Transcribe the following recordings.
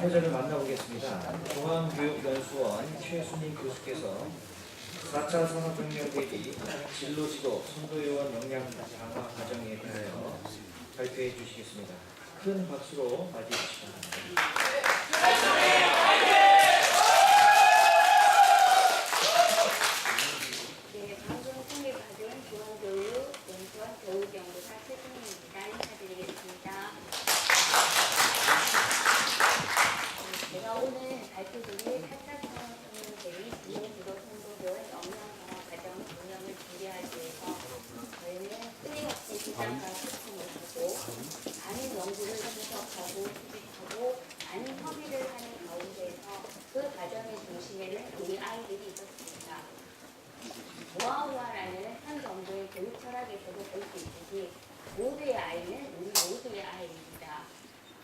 사회자를 만나보겠습니다. 중앙교육연수원 최순희 교수께서 4차 산업혁명 대비 진로지도 선도요원 역량 강화 과정에 대하여 발표해 주시겠습니다. 큰 박수로 맞이해 주시기 바랍니다. 네, 방금 통일받은 중앙교육연수원 교육연구사 최순희입니다. 인사드리겠습니다. 제가 오늘 발표드릴 4차 산업혁명 대비 진로지도 선도요원 역량 강화 과정 운영을 준비하기 위해서 저희는 끊임없이 시장과 소통을 하고 많은 연구를 분석하고 수집하고 많은 협의를 하는 가운데에서 그 과정의 중심에는 우리 아이들이 있었습니다. 모아우아라는 한 정부의 교육 철학에서도 볼 수 있듯이 모두의 아이는 우리 모두의 아이입니다.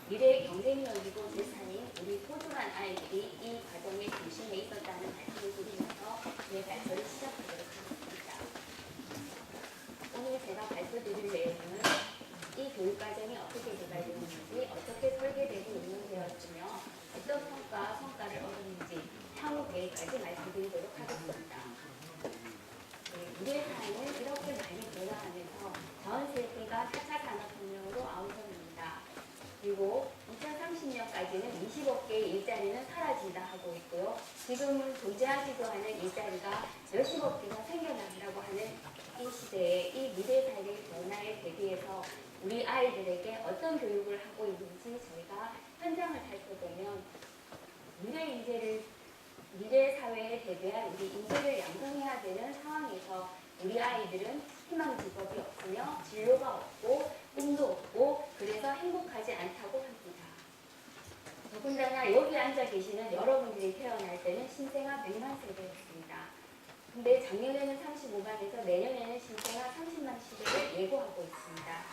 미래의 경쟁력이고 재산인 우리 소중한 아이들이 이 과정의 중심에 있었다는 말씀을 드리면서 제 발표를 시작하도록 하겠습니다. 오늘 제가 발표드릴 내용은 이 교육과정이 어떻게 개발되었는지, 어떻게 설계되고 운영되었으며 어떤 성과를 얻었는지 향후 계획까지 말씀드리도록 하겠습니다. 우리의 사회는 이렇게 많이 변화하면서 전 세계가 4차 산업혁명으로 아우성입니다. 그리고 2030년까지는 20억 개의 일자리는 사라진다 하고 있고요. 지금은 존재하지도 않은 일자리가 몇십억 개가 생겨난다고 하는 이 시대에 이 미래 사회의 변화에 대비해서 우리 아이들에게 어떤 교육을 하고 있는지 저희가 현장을 살펴보면 미래 사회에 대비한 우리 인재를 양성해야 되는 상황에서 우리 아이들은 희망 직업이 없으며 진로가 없고 꿈도 없고 그래서 행복하지 않다고 합니다. 더군다나 여기 앉아 계시는 여러분들이 태어날 때는 신생아 100만 세대였습니다. 근데 작년에는 35만에서 내년에는 신생아 30만 시대를 예고하고 있습니다.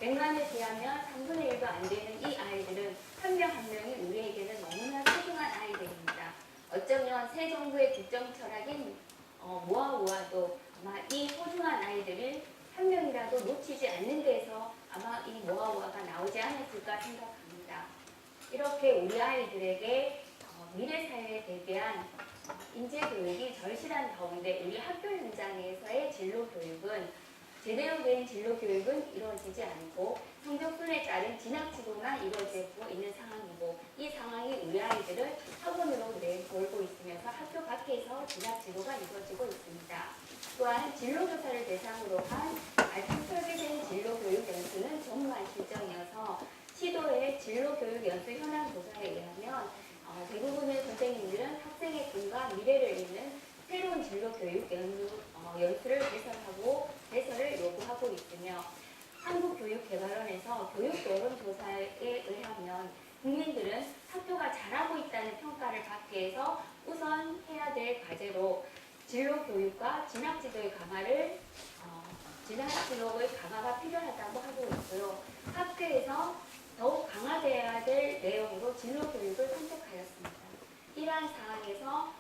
100만에 비하면 3분의 1도 안 되는 이 아이들은 한 명 한 명이 우리에게는 너무나 소중한 아이들입니다. 어쩌면 새 정부의 국정 철학인 모아우아도 아마 이 소중한 아이들을 한 명이라도 놓치지 않는 데서 아마 이 모아우아가 나오지 않았을까 생각합니다. 이렇게 우리 아이들에게 미래 사회에 대비한 인재 교육이 절실한 가운데 우리 학교 현장에서의 진로 교육은 제대로 된 진로 교육은 이루어지지 않고 성적순에 따른 진학지도만 이루어지고 있는 상황이고 이 상황이 우리 아이들을 학원으로 내몰고 있으면서 학교 밖에서 진학지도가 이루어지고 있습니다. 또한 진로교사를 대상으로 한 알찬 설계된 진로교육 연수는 전무한 실정이어서 시도의 진로교육 연수 현황 조사에 의하면 대부분의 선생님들은 학생의 꿈과 미래를 잇는 새로운 진로교육 연수를 개설을 요구하고 있으며 한국교육개발원에서 교육여론조사에 의하면 국민들은 학교가 잘하고 있다는 평가를 받기 위해서 우선 해야 될 과제로 진로교육과 진학지도의 강화가 필요하다고 하고 있고요. 학교에서 더욱 강화되어야 될 내용으로 진로교육을 선택하였습니다. 이러한 상황에서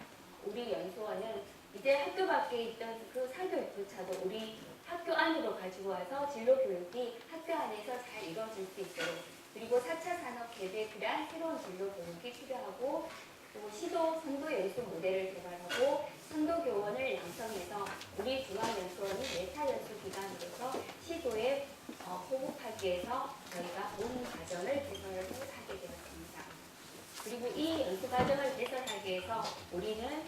우리 연수원은 이제 학교 밖에 있던 그 사교육조차도 우리 학교 안으로 가지고 와서 진로교육이 학교 안에서 잘 이루어질 수 있도록 그리고 4차 산업 계획이란 새로운 진로교육이 필요하고 또 시도 선도 연수 모델을 개발하고 선도 교원을 양성해서 우리 중앙연수원이 4차 연수 기관으로서 시도에 호흡하기 위해서 저희가 본 과정을 개설을 하게 되었습니다. 그리고 이 연수 과정을 개설하기 위해서 우리는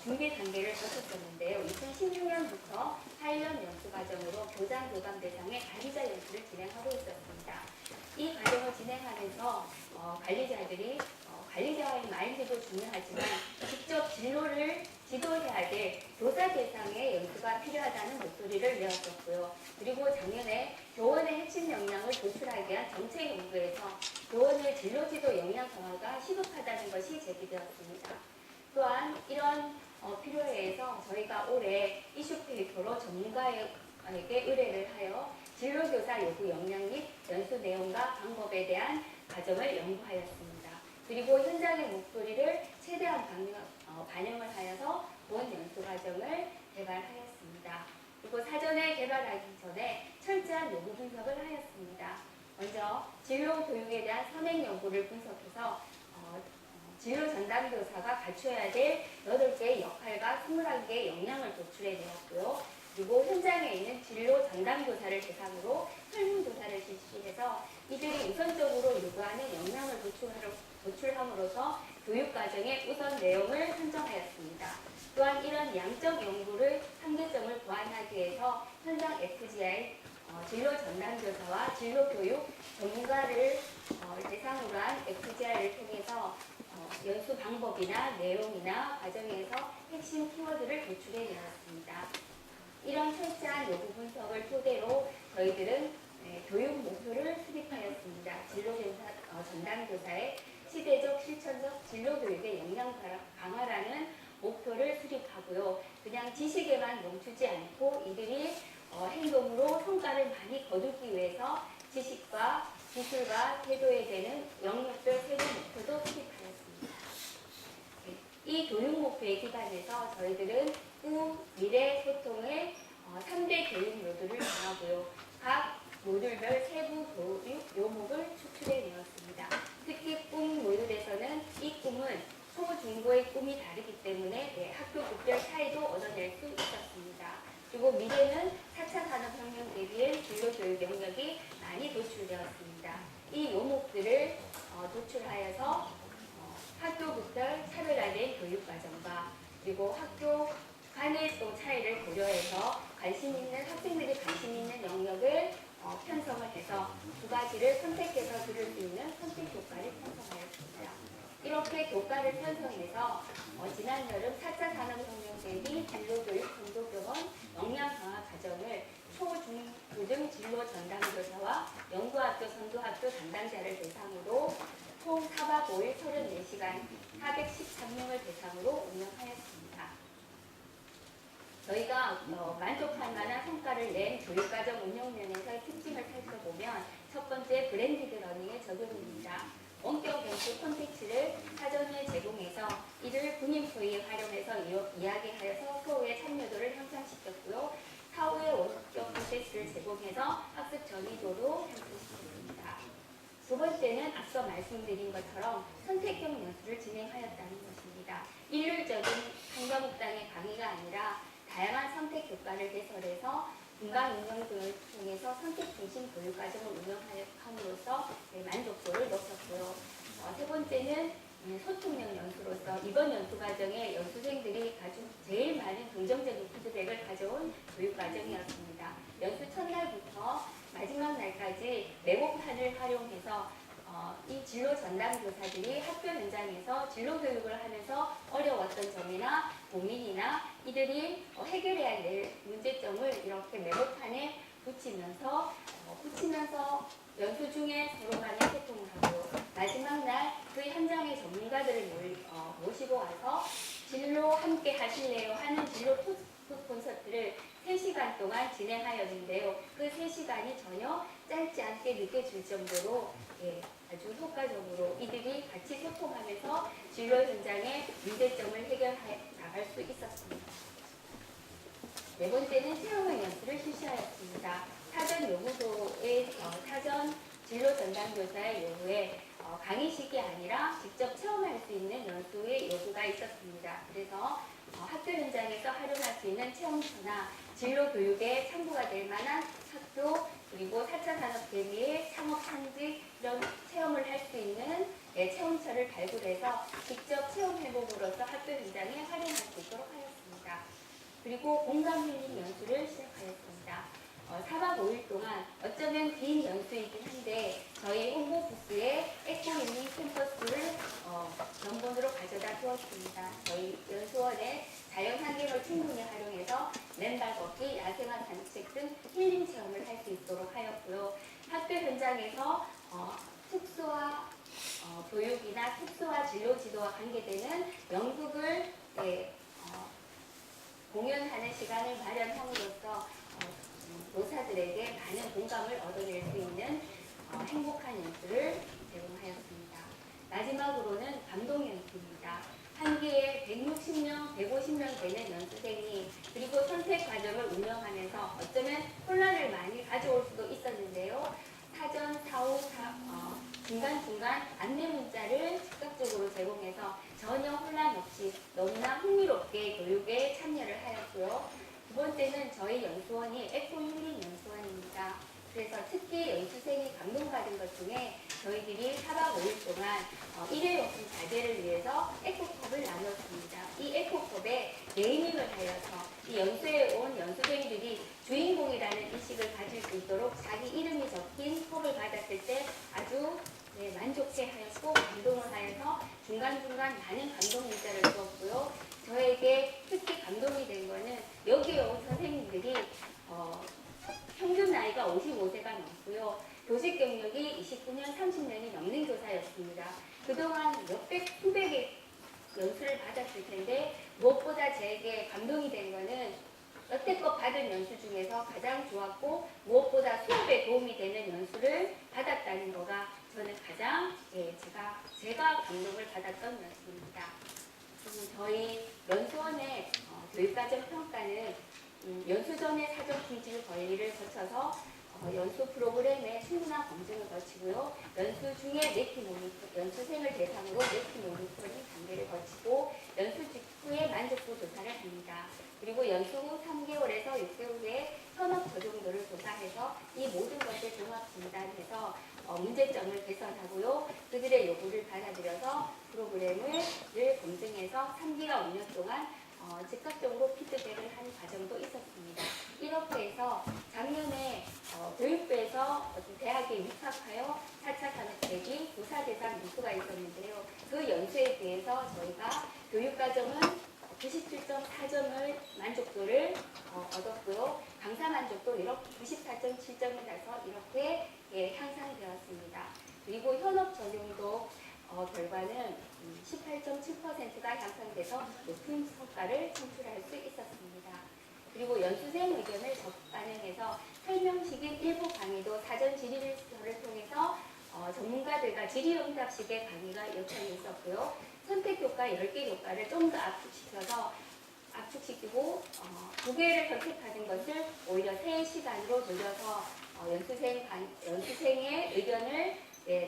준비 단계를 거쳤었는데요. 2016년부터 8년 연수 과정으로 교장 교감 대상의 관리자 연수를 진행하고 있었습니다. 이 과정을 진행하면서 관리자의 마인드도 중요하지만 직접 진로를 지도해야 될 교사 대상의 연수가 필요하다는 목소리를 내었었고요. 그리고 작년에 교원의 핵심 역량을 도출하기 위한 정책 연구에서 교원의 진로지도 역량 강화가 시급하다는 것이 제기되었습니다. 또한 이런 필요에 의해서 저희가 올해 이슈페이퍼로 전문가에게 의뢰를 하여 진로교사 요구 역량 및 연수 내용과 방법에 대한 과정을 연구하였습니다. 그리고 현장의 목소리를 최대한 반영을 하여서 본 연수 과정을 개발하였습니다. 그리고 사전에 개발하기 전에 철저한 요구 분석을 하였습니다. 먼저 진로 교육에 대한 선행 연구를 분석해서 전담교사가 갖춰야 될 8개의 역할과 21개의 역량을 도출해 내었고요. 그리고 현장에 있는 진로 전담교사를 대상으로 설문조사를 실시해서 이들이 우선적으로 요구하는 역량을 도출함으로써 교육과정의 우선 내용을 선정하였습니다. 또한 이런 양적 연구를 한계점을 보완하기 위해서 현장 FGI 진로 전담교사와 진로교육 전문가를 대상으로 한 FGI를 통해서 연수 방법이나 내용이나 과정에서 핵심 키워드를 도출해 내었습니다. 이런 철저한 요구 분석을 토대로 저희들은 교육 목표를 수립하였습니다. 전담교사의 시대적 실천적 진로교육의 역량 강화라는 목표를 수립하고요. 그냥 지식에만 멈추지 않고 이들이 행동으로 성과를 많이 거두기 위해서 지식과 기술과 태도에 대한 영역별 세부 목표도 수립하였습니다. 이 교육 목표에 기반해서 저희들은 미래 소통의 3대 교육 모듈을 정하고요. 각 모듈별 세부 교육 요목을 추출해 내었습니다. 특히 꿈 모듈에서는 이 꿈은 초, 중고의 꿈이 다르기 때문에 학교급별 차이도 얻어낼 수 있었습니다. 그리고 미래는 4차 산업혁명 대비의 진로교육 영역이 많이 도출되었습니다. 이 요목들을 도출하여서 학교급별 차별화된 교육과정과 그리고 학교 간의 또 차이를 고려해서 학생들이 관심 있는 영역을 편성을 해서 두 가지를 선택해서 들을 수 있는 선택 교과를 편성하였습니다. 이렇게 교과를 편성해서 지난 여름 4차 산업혁명 대비 진로교육 공동교원 역량 강화 과정을 초, 중, 고등 진로 전담교사와 연구학교, 선도학교 담당자를 대상으로 총 4박 5일 34시간 413명을 대상으로 운영하였습니다. 저희가 만족할 만한 성과를 낸 교육과정 운영 면에서의 특징을 살펴보면 첫 번째 브랜디드 러닝의 적용입니다. 원격 연수 콘텐츠를 사전에 제공해서 이를 군인포에 활용해서 이야기하여서 수업의 참여도를 향상시켰고요. 사후에 원격 콘텐츠를 제공해서 학습 전이도로 향상시켰습니다. 두 번째는 앞서 말씀드린 것처럼 선택형 연수를 진행하였다는 것입니다. 일률적인 한 과목당의 강의가 아니라 다양한 선택 교과를 개설해서 분강 운영 등을 통해서 선택 중심 교육 과정을 운영함으로써 만족도를 높였고요. 세 번째는 소통형 연수로서 이번 연수 과정에 연수생들이 제일 많은 긍정적인 피드백을 가져온 교육 과정이었습니다. 연수 첫날부터 마지막 날까지 메모판을 활용해서 이 진로 전담 교사들이 학교 현장에서 진로 교육을 하면서 어려웠던 점이나 고민이나 이들이 해결해야 할 문제점을 이렇게 메모판에 붙이면서 연수 중에 서로 간에 소통을 하고 마지막 날 그 현장의 전문가들을 모시고 와서 진로 함께 하실래요 하는 진로 토크 콘서트를 3시간 동안 진행하였는데요. 그 3시간이 전혀 짧지 않게 느껴질 정도로 아주 효과적으로 이들이 같이 소통하면서 진로 현장의 문제점을 해결해 나갈 수 있었습니다. 네 번째는 체험형 연수를 실시하였습니다. 사전 요구도의 사전 진로 전담 교사의 요구에 강의식이 아니라 직접 체험할 수 있는 연수의 요구가 있었습니다. 그래서 학교 현장에서 활용할 수 있는 체험처나 진로 교육에 참고가 될 만한 학교 그리고 4차 산업 대비의 창업 상직 이런 체험을 할 수 있는 체험처를 발굴해서 직접 체험해봄으로써 학교 현장에 활용할 수 있도록 하였습니다. 그리고 공감 힐링 연수를 시작하였습니다. 4박 5일 동안 어쩌면 긴 연수이긴 한데 저희 홍보 부스에 에코 힐링 캠퍼스를 전본으로 가져다 두었습니다. 저희 연수원에 자연 환경을 충분히 활용해서 맨발 걷기, 야생화 산책 등 힐링 체험을 할 수 있도록 하였고요. 학교 현장에서 특수화 교육이나 특수화 진로 지도와 관계되는 연극을 공연하는 시간을 마련함으로써 노사들에게 많은 공감을 얻어낼 수 있는 행복한 연수를 제공하였습니다. 마지막으로는 감동 연수입니다. 한 기에 160명, 150명 되는 연수생이 그리고 선택 과정을 운영하면서 어쩌면 혼란을 많이 가져올 수도 있었는데요. 사전, 사후, 중간중간 안내 문자를 즉각적으로 제공해서 전혀 때는 저희 연수원이 에코 힐링 연수원입니다. 그래서 특히 연수생이 감동받은 것 중에 저희들이 4박 5일 동안 일회용품 자재를 위해서 에코컵을 나눴습니다. 이 에코컵에 네이밍을 하여서 이 연수에 온 연수생들이 주인공이라는 인식을 가질 수 있도록 자기 이름이 적힌 컵을 받았을 때 아주 만족해하였고 감동을 하여서 중간중간 많은 감동 문자를 주었고요. 저에게 특히 감동이 된 거는 여기에 온 선생님들이 평균 나이가 55세가 넘고요. 교직 경력이 29년, 30년이 넘는 교사였습니다. 그동안 수백의 연수를 받았을 텐데 무엇보다 제게 감동이 된 거는 여태껏 받은 연수 중에서 가장 좋았고 무엇보다 수업에 도움이 되는 연수를 받았다는 거가 저는 가장 제가 감동을 받았던 연수입니다. 저희 연수원의 교육과정 평가는 연수 전의 사전 품질 관리를 거쳐서 연수 프로그램의 충분한 검증을 거치고요. 연수 중에 네티 모니터, 연수생을 대상으로 네티 모니터링 단계를 거치고 연수 직후에 만족도 조사를 합니다. 그리고 연수 후 3개월에서 6개월 후에 현업 적용도를 조사해서 이 모든 것을 종합 진단해서 문제점을 개선하고요. 그들의 요구를 받아들여서 프로그램을 검증해서 3기가 5년 동안 즉각적으로 피드백을 한 과정도 있었습니다. 이렇게 해서 작년에 교육부에서 대학에 입학하여 4차 산업대기 교사 대상 연수가 있었는데요. 그 연수에 대해서 저희가 교육과정은 97.4점을 만족도를 얻었고요. 강사 만족도 이렇게 94.7점을 나서 이렇게 향상되었습니다. 그리고 현업 적용도 결과는 18.7%가 향상돼서 높은 성과를 창출할 수 있었습니다. 그리고 연수생 의견을 적극 반영해서 설명식인 일부 강의도 사전 질의를 통해서 전문가들과 질의응답식의 강의가 요청이 있었고요. 선택효과 10개 효과를 좀 더 압축시키고 2개를 선택하는 것을 오히려 3시간으로 돌려서 연수생의 의견을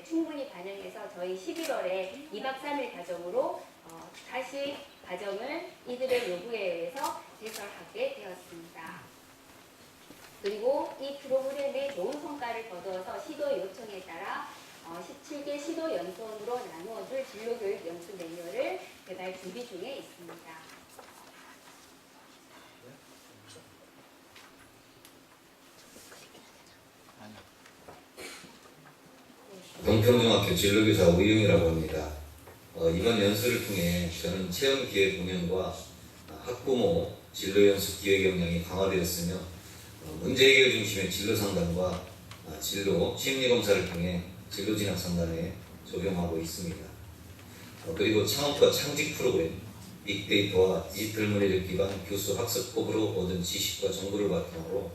충분히 반영해서 저희 11월에 2박 3일 과정으로 다시 과정을 이들의 요구에 의해서 개설하게 되었습니다. 그리고 이 프로그램의 좋은 성과를 거두어서 시도 요청에 따라 17개 시도 연수원으로 나누어줄 진로교육 연수 매뉴얼을 개발 준비 중에 있습니다. 동평중학교 진로교사 우영이라고 합니다. 이번 연수를 통해 저는 체험기획 운영과 학부모 진로연수 기획 역량이 강화되었으며 문제 해결 중심의 진로 상담과 진로 심리검사를 통해 진로 진학 상담에 적용하고 있습니다. 그리고 창업과 창직 프로그램, 빅데이터와 디지털 문해력 기반 교수 학습법으로 얻은 지식과 정보를 바탕으로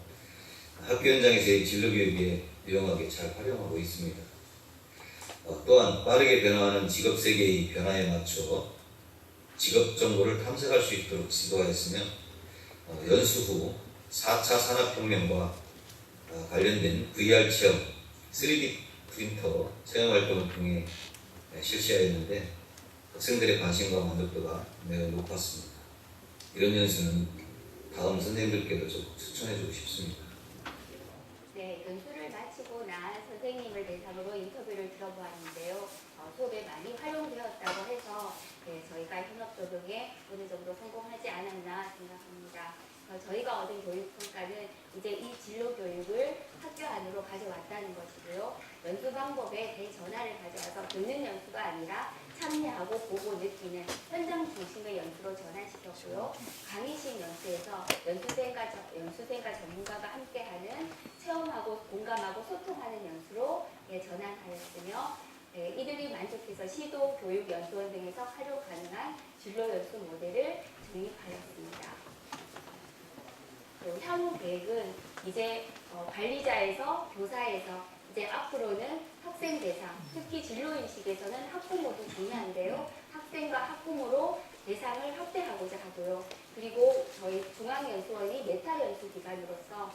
학교 현장에서의 진로 교육에 유용하게 잘 활용하고 있습니다. 또한 빠르게 변화하는 직업 세계의 변화에 맞춰 직업 정보를 탐색할 수 있도록 지도하였으며 연수 후 4차 산업혁명과 관련된 VR 체험, 3D 프린터 체험 활동을 통해 실시하였는데 학생들의 관심과 만족도가 매우 높았습니다. 이런 연수는 다음 선생님들께도 좀 추천해주고 싶습니다. 네, 연수를 마치고 나한 선생님을 대상으로 인터뷰를 들어보았는데요. 수업에 많이 활용되었다고 해서 저희가 현업 적용에 어느 정도 성공하지 않았나 생각합니다. 저희가 얻은 교육 평가는 이제 이 진로 교육을 학교 안으로 가져왔다는 것이고요. 연수 방법에 대전환을 가져와서 듣는 연수가 아니라 참여하고 보고 느끼는 현장 중심의 연수로 전환시켰고요. 강의식 연수에서 연수생과 전문가가 함께하는 체험하고 공감하고 소통하는 연수로 전환하였으며 이들이 만족해서 시도, 교육, 연수원 등에서 활용 가능한 진로 연수 모델을 정립하였습니다. 향후 계획은 이제 관리자에서 교사에서 이제 앞으로는 학생 대상, 특히 진로인식에서는 학부모도 중요한데요. 학생과 학부모로 대상을 확대하고자 하고요. 그리고 저희 중앙연수원이 메타연수 기관으로서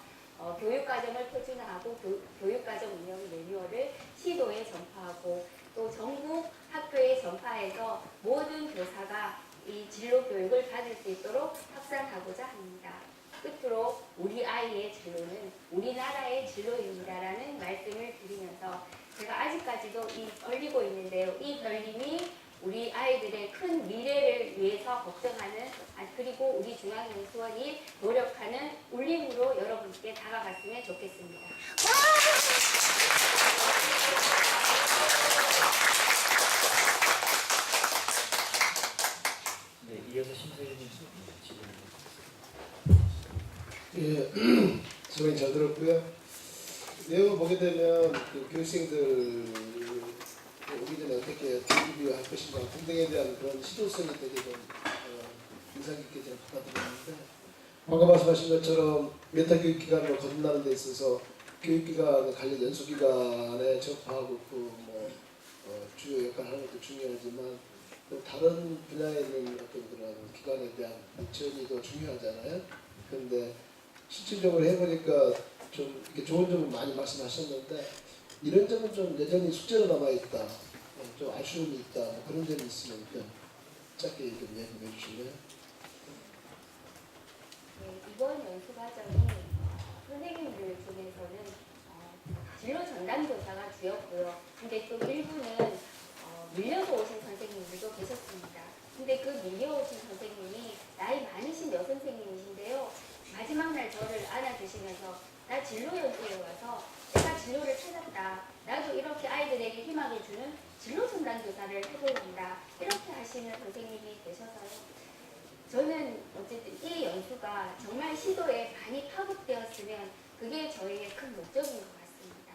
교육과정을 표준화하고 교육과정 운영 매뉴얼을 시도에 전파하고 또 전국 학교에 전파해서 모든 교사가 이 진로 교육을 받을 수 있도록 확산하고자 합니다. 끝으로 우리 아이의 진로는 우리나라의 진로입니다라는 말씀을 드리면서 제가 아직까지도 이 걸리고 있는데요. 이 걸림이 우리 아이들의 큰 미래를 위해서 걱정하는 그리고 우리 중앙연수원이 노력하는 울림으로 여러분께 다가갔으면 좋겠습니다. 네, 이어서 심사위원님 질문. 예, 질문 잘 들었고요. 내용을 보게 되면 그 교육생들 오기 전에 어떻게 준비를 할 것인가 등등에 대한 그런 시도성이 되게 좀 인상 깊게 제가 받아들였는데 방금 말씀하신 것처럼 메타교육기관으로 거듭나는 데 있어서 교육기관 관련 연수기관에 접하고 주요 역할을 하는 것도 중요하지만 또 다른 분야에 있는 어떤 그런 기관에 대한 지원이 중요하잖아요. 그런데 실질적으로 해보니까 좀 이렇게 좋은 점을 많이 말씀하셨는데 이런 점은 좀 여전히 숙제로 남아있다, 좀 아쉬움이 있다, 뭐 그런 점이 있으면 좀 짧게 좀 얘기해 주실래요? 네, 이번 연수 과정이 선생님들 중에서는 진로 전담교사가 주였고요. 근데 또 일부는 밀려서 오신 선생님들도 계셨습니다. 근데 그 밀려오신 선생님이 나이 많으신 여선생님이신데요. 마지막 날 저를 안아주시면서 나 진로 연수에 와서 내가 진로를 찾았다. 나도 이렇게 아이들에게 희망을 주는 진로 전담교사를 해보는다. 이렇게 하시는 선생님이 계셔서요. 저는 어쨌든 이 연수가 정말 시도에 많이 파급되었으면 그게 저희의 큰 목적인 것 같습니다.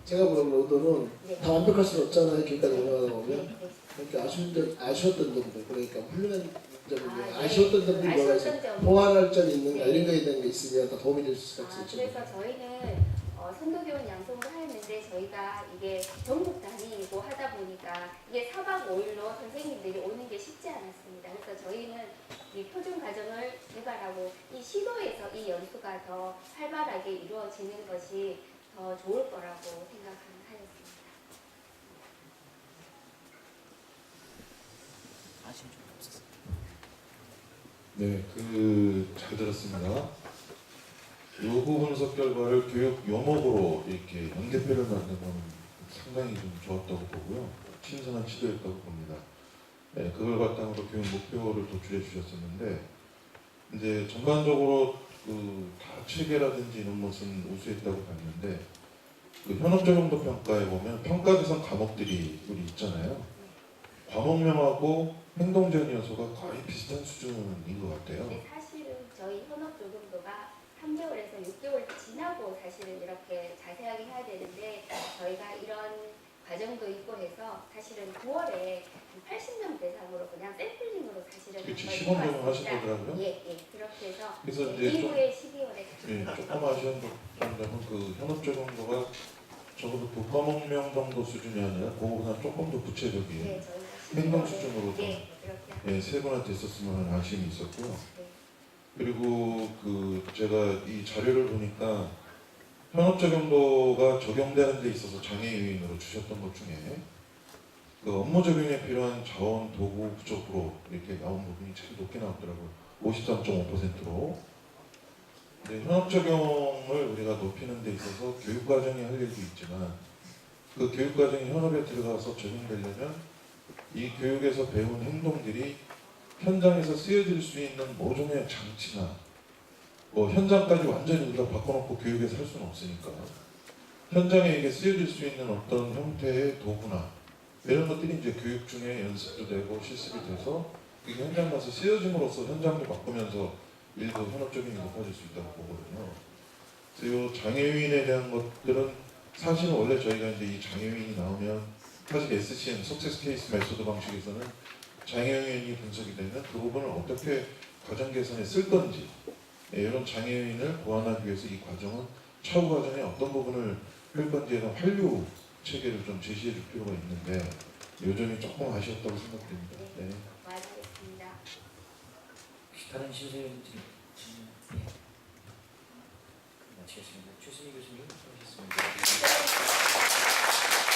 제가 물어본 의도는 네. 다 완벽할 수는 없잖아요. 교육까지 올라가다 보면. 네. 그러니까 아쉬웠던 점들, 그러니까 훌륭한 점인데 네. 아쉬웠던 점들이 뭐가 있어요? 아쉬웠던 점. 보완할 점이 있는가 네. 이런 거에 대한 게 있으면 더 도움이 될 수 있을 것 그래서 같아요. 저희는 선도교원 양성을 하였는데 저희가 이게 전국 단위이고 하다 보니까 이게 4박 5일로 선생님들이 오는 게 쉽지 않았습니다. 그래서 저희는 이 표준 과정을 개발하고 이 시도에서 이 연수가 더 활발하게 이루어지는 것이 더 좋을 거라고 생각하였습니다. 네, 잘 들었습니다. 요구 분석 결과를 교육 요목으로 이렇게 연계표를 만든 건 상당히 좀 좋았다고 보고요. 신선한 시도였다고 봅니다. 네, 그걸 바탕으로 교육 목표를 도출해 주셨었는데, 이제 전반적으로 다 체계라든지 이런 것은 우수했다고 봤는데, 현업 적용도 평가에 보면 평가 대상 과목들이 우리 있잖아요. 과목명하고 행동적인 요소가 거의 비슷한 수준인 것 같아요. 근데 사실은 저희 현업 조금도가 3개월에서 6개월 지나고 사실은 이렇게 자세하게 해야 되는데 저희가 이런 과정도 있고 해서 사실은 9월에 80명 대상으로 그냥 샘플링으로 사실은 그치, 한번 시범 해봤습니다. 적용하신 거더라고요. 예, 그렇게 해서 그래서 이제 좀 이후에 12월에 조금 아쉬운 점은 현업 적용도가 적어도 교과목명 정도 수준이 아니라 그거보다 조금 더 구체적인 네, 저희가 행동 12월에 수준으로 좀 네, 그렇게 세분화돼 있었으면 하는 아쉬움이 있었고요. 네. 그리고 제가 이 자료를 보니까 현업 적용도가 적용되는 데 있어서 장애 요인으로 주셨던 것 중에 업무 적용에 필요한 자원, 도구, 부족으로 이렇게 나온 부분이 제일 높게 나왔더라고요. 53.5%로. 현업 적용을 우리가 높이는 데 있어서 교육 과정이 할 일도 있지만 그 교육 과정이 현업에 들어가서 적용되려면 이 교육에서 배운 행동들이 현장에서 쓰여질 수 있는 모종의 장치나 현장까지 완전히 우리가 바꿔놓고 교육에서 할 수는 없으니까 현장에 이게 쓰여질 수 있는 어떤 형태의 도구나 이런 것들이 이제 교육 중에 연습도 되고 실습이 돼서 이게 현장 가서 쓰여짐으로써 현장도 바꾸면서 일부 현업적인 높아질 수 있다고 보거든요. 그래서 이 장애인에 대한 것들은 사실은 원래 저희가 이제 이 장애인이 나오면 사실 SCM, Success Case 메소드 방식에서는 장애인이 분석이 되면 그 부분을 어떻게 과정 개선에 쓸 건지 이런 장애인을 보완하기 위해서 이 과정은 차후 과정에 어떤 부분을 할 건지에 대한 완료 체계를 좀 제시해 줄 필요가 있는데 이 점이 조금 아쉬웠다고 생각됩니다. 네. 맞습니다. 혹시 다른 심사위원 질문? 예. 마치겠습니다. 최순희 교수님 수고하셨습니다.